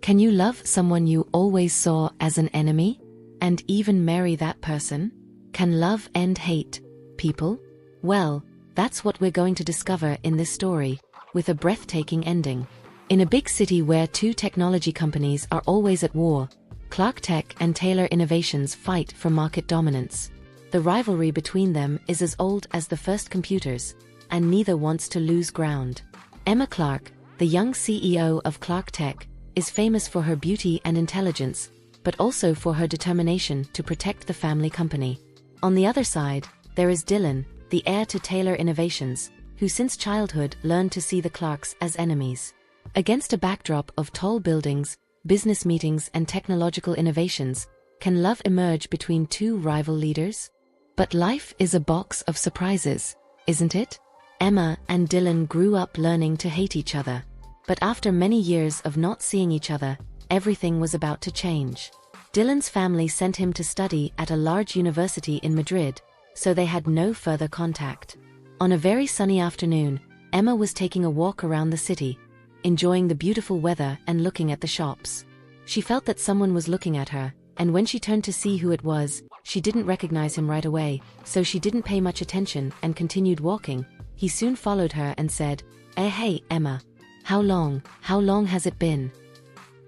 Can you love someone you always saw as an enemy? And even marry that person? Can love end hate, people? Well, that's what we're going to discover in this story, with a breathtaking ending. In a big city where two technology companies are always at war, Clark Tech and Taylor Innovations fight for market dominance. The rivalry between them is as old as the first computers, and neither wants to lose ground. Emma Clark, the young CEO of Clark Tech, is famous for her beauty and intelligence, but also for her determination to protect the family company. On the other side, there is Dylan, the heir to Taylor Innovations, who since childhood learned to see the Clarks as enemies. Against a backdrop of tall buildings, business meetings and technological innovations, can love emerge between two rival leaders? But life is a box of surprises, isn't it? Emma and Dylan grew up learning to hate each other. But after many years of not seeing each other, everything was about to change. Dylan's family sent him to study at a large university in Madrid, so they had no further contact. On a very sunny afternoon, Emma was taking a walk around the city, enjoying the beautiful weather and looking at the shops. She felt that someone was looking at her, and when she turned to see who it was, she didn't recognize him right away, so she didn't pay much attention and continued walking. He soon followed her and said, Hey, Emma. How long has it been?"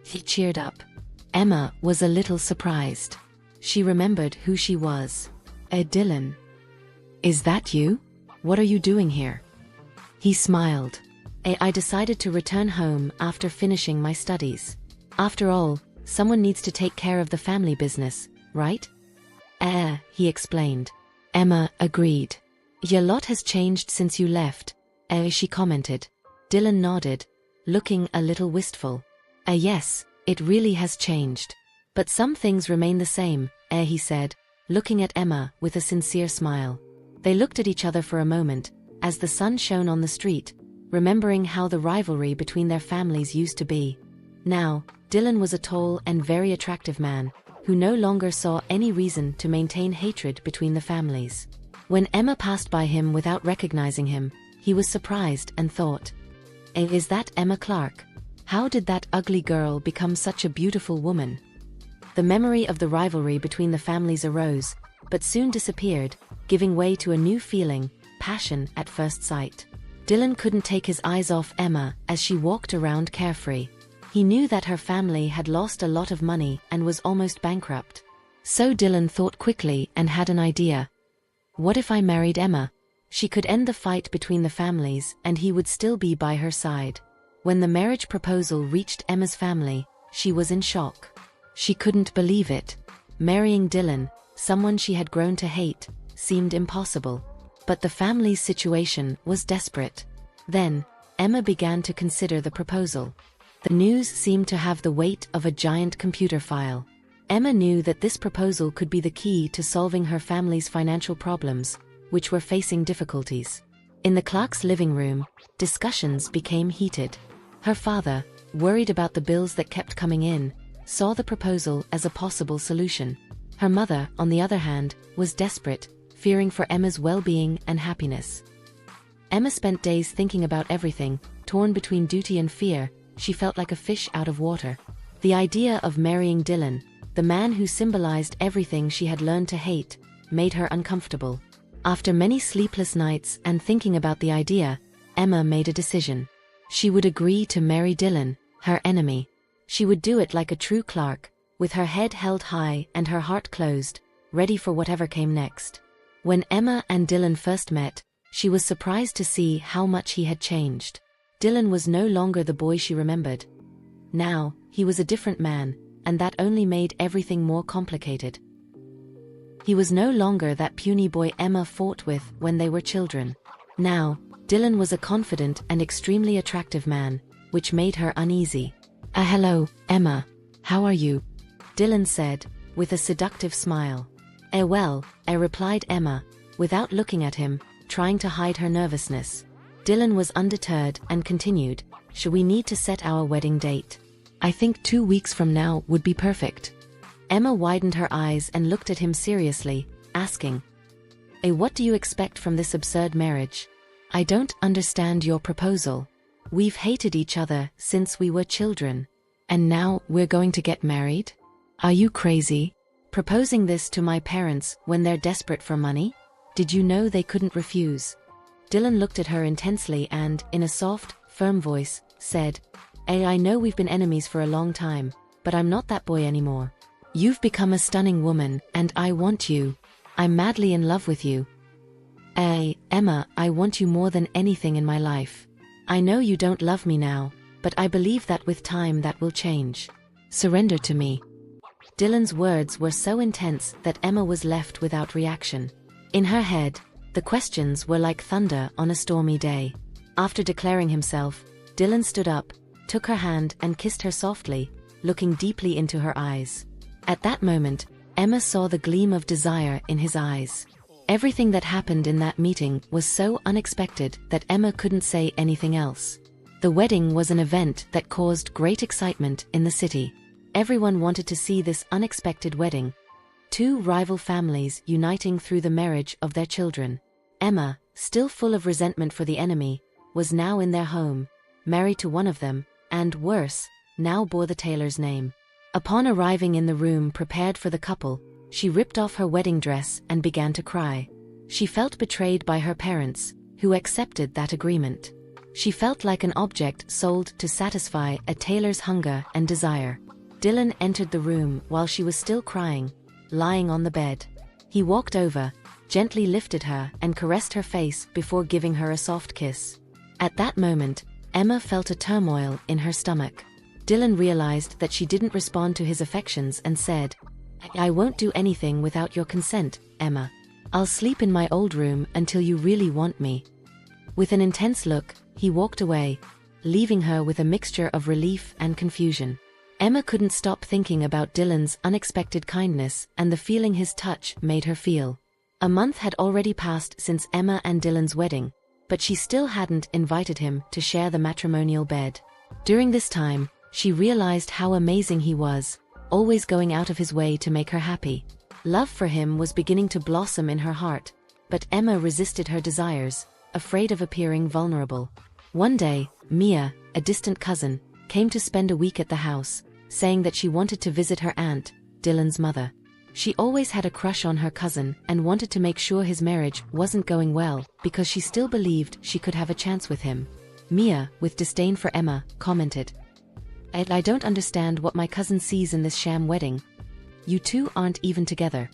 He cheered up. Emma was a little surprised. She remembered who she was. Dylan. "Is that you? What are you doing here?" He smiled. I decided to return home after finishing my studies. After all, someone needs to take care of the family business, right? He explained. Emma agreed. "Your lot has changed since you left," she commented. Dylan nodded, looking a little wistful. Yes, it really has changed. But some things remain the same, he said, looking at Emma with a sincere smile. They looked at each other for a moment, as the sun shone on the street, remembering how the rivalry between their families used to be. Now, Dylan was a tall and very attractive man, who no longer saw any reason to maintain hatred between the families. When Emma passed by him without recognizing him, he was surprised and thought, "Is that Emma Clark? How did that ugly girl become such a beautiful woman?" The memory of the rivalry between the families arose, but soon disappeared, giving way to a new feeling, passion at first sight. Dylan couldn't take his eyes off Emma as she walked around carefree. He knew that her family had lost a lot of money and was almost bankrupt. So Dylan thought quickly and had an idea. What if I married Emma? She could end the fight between the families and he would still be by her side. When the marriage proposal reached Emma's family, she was in shock. She couldn't believe it. Marrying Dylan, someone she had grown to hate, seemed impossible. But the family's situation was desperate. Then, Emma began to consider the proposal. The news seemed to have the weight of a giant computer file. Emma knew that this proposal could be the key to solving her family's financial problems, which were facing difficulties. In the Clarks' living room, discussions became heated. Her father, worried about the bills that kept coming in, saw the proposal as a possible solution. Her mother, on the other hand, was desperate, fearing for Emma's well-being and happiness. Emma spent days thinking about everything, torn between duty and fear. She felt like a fish out of water. The idea of marrying Dylan, the man who symbolized everything she had learned to hate, made her uncomfortable. After many sleepless nights and thinking about the idea, Emma made a decision. She would agree to marry Dylan, her enemy. She would do it like a true Clark, with her head held high and her heart closed, ready for whatever came next. When Emma and Dylan first met, she was surprised to see how much he had changed. Dylan was no longer the boy she remembered. Now, he was a different man, and that only made everything more complicated. He was no longer that puny boy Emma fought with when they were children. Now, Dylan was a confident and extremely attractive man, which made her uneasy. Hello, Emma. How are you?" Dylan said, with a seductive smile. Well," replied Emma, without looking at him, trying to hide her nervousness. Dylan was undeterred and continued, "Should we need to set our wedding date? I think 2 weeks from now would be perfect." Emma widened her eyes and looked at him seriously, asking, What do you expect from this absurd marriage? I don't understand your proposal. We've hated each other since we were children. And now we're going to get married? Are you crazy? Proposing this to my parents when they're desperate for money? Did you know they couldn't refuse? Dylan looked at her intensely and, in a soft, firm voice, said, I know we've been enemies for a long time, but I'm not that boy anymore. You've become a stunning woman, and I want you. I'm madly in love with you. Emma, I want you more than anything in my life. I know you don't love me now, but I believe that with time that will change. Surrender to me. Dylan's words were so intense that Emma was left without reaction. In her head, the questions were like thunder on a stormy day. After declaring himself, Dylan stood up, took her hand and kissed her softly, looking deeply into her eyes. At that moment, Emma saw the gleam of desire in his eyes. Everything that happened in that meeting was so unexpected that Emma couldn't say anything else. The wedding was an event that caused great excitement in the city. Everyone wanted to see this unexpected wedding. Two rival families uniting through the marriage of their children. Emma, still full of resentment for the enemy, was now in their home, married to one of them, and worse, now bore the tailor's name. Upon arriving in the room prepared for the couple, she ripped off her wedding dress and began to cry. She felt betrayed by her parents, who accepted that agreement. She felt like an object sold to satisfy a tailor's hunger and desire. Dylan entered the room while she was still crying, lying on the bed. He walked over, gently lifted her and caressed her face before giving her a soft kiss. At that moment, Emma felt a turmoil in her stomach. Dylan realized that she didn't respond to his affections and said, I won't do anything without your consent, Emma. I'll sleep in my old room until you really want me. With an intense look, he walked away, leaving her with a mixture of relief and confusion. Emma couldn't stop thinking about Dylan's unexpected kindness and the feeling his touch made her feel. A month had already passed since Emma and Dylan's wedding, but she still hadn't invited him to share the matrimonial bed. During this time, she realized how amazing he was, always going out of his way to make her happy. Love for him was beginning to blossom in her heart, but Emma resisted her desires, afraid of appearing vulnerable. One day, Mia, a distant cousin, came to spend a week at the house, saying that she wanted to visit her aunt, Dylan's mother. She always had a crush on her cousin and wanted to make sure his marriage wasn't going well because she still believed she could have a chance with him. Mia, with disdain for Emma, commented, I don't understand what my cousin sees in this sham wedding. You two aren't even together.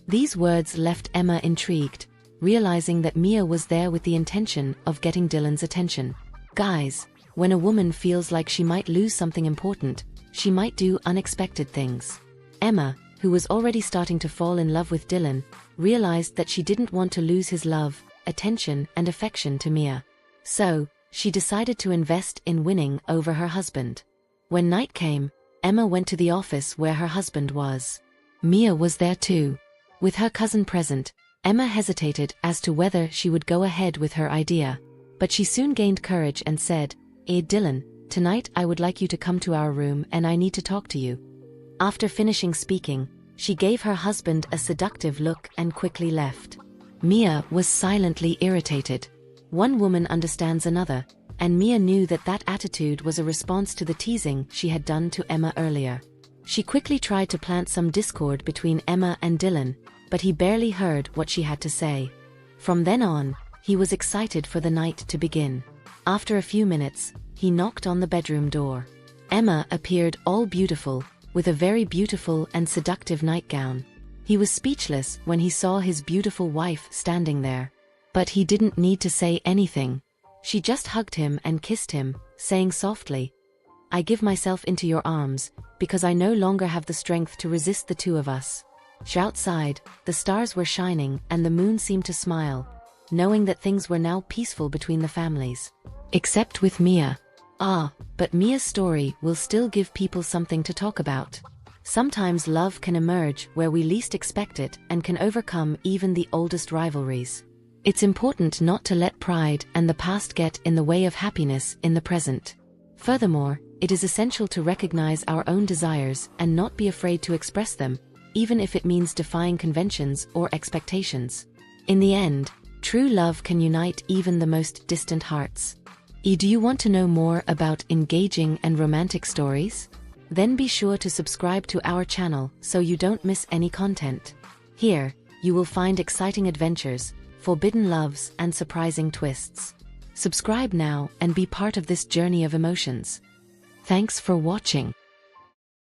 These words left Emma intrigued, realizing that Mia was there with the intention of getting Dylan's attention. Guys, when a woman feels like she might lose something important, she might do unexpected things. Emma, who was already starting to fall in love with Dylan, realized that she didn't want to lose his love, attention and affection to Mia. So, she decided to invest in winning over her husband. When night came, Emma went to the office where her husband was. Mia was there too. With her cousin present, Emma hesitated as to whether she would go ahead with her idea, but she soon gained courage and said, Dylan, tonight I would like you to come to our room and I need to talk to you. After finishing speaking, she gave her husband a seductive look and quickly left. Mia was silently irritated. One woman understands another, and Mia knew that that attitude was a response to the teasing she had done to Emma earlier. She quickly tried to plant some discord between Emma and Dylan, but he barely heard what she had to say. From then on, he was excited for the night to begin. After a few minutes, he knocked on the bedroom door. Emma appeared all beautiful, with a very beautiful and seductive nightgown. He was speechless when he saw his beautiful wife standing there. But he didn't need to say anything. She just hugged him and kissed him, saying softly, I give myself into your arms, because I no longer have the strength to resist the two of us. Outside, the stars were shining and the moon seemed to smile, knowing that things were now peaceful between the families. Except with Mia. But Mia's story will still give people something to talk about. Sometimes love can emerge where we least expect it and can overcome even the oldest rivalries. It's important not to let pride and the past get in the way of happiness in the present. Furthermore, it is essential to recognize our own desires and not be afraid to express them, even if it means defying conventions or expectations. In the end, true love can unite even the most distant hearts. Do you want to know more about engaging and romantic stories? Then be sure to subscribe to our channel so you don't miss any content. Here, you will find exciting adventures, forbidden loves, and surprising twists. Subscribe now and be part of this journey of emotions. Thanks for watching.